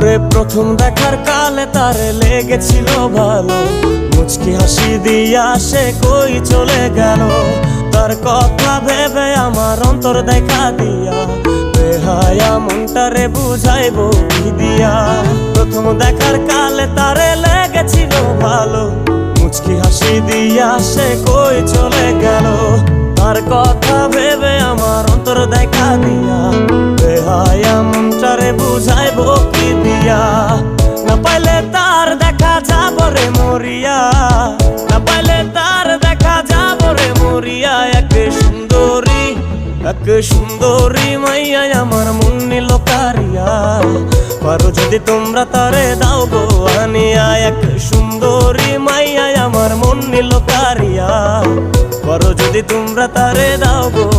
ওরে প্রথম দেখার কালে তারে লেগেছিল ভালো, মুচকি হাসি দিয়া সে কই চলে গেল। তার কথা ভেবে আমার অন্তর দেখা দিয়া, বেহায়া মনটারে বুঝাইবো কি দিয়া। প্রথম দেখার কালে তারে লেগেছিল ভালো, মুচকি হাসি দিয়া সে কই চলে গেল। তার কথা ভেবে আমার অন্তর দেখা দিয়া, বেহায়া মনটারে বুঝাইবো কি দিয়া। না পাইলে তার দেখা যাব রে মরিয়া, না পাইলে তার দেখা যাব রে মরিয়া। এক সুন্দরী মাইয়া আমার মন নিল কারিয়া, পারো যদি তোমরা তারে দাও গো আনিয়া। এক সুন্দরী মাইয়া আমার মন নিল কারিয়া, পারো যদি তোমরা তারে দাও গো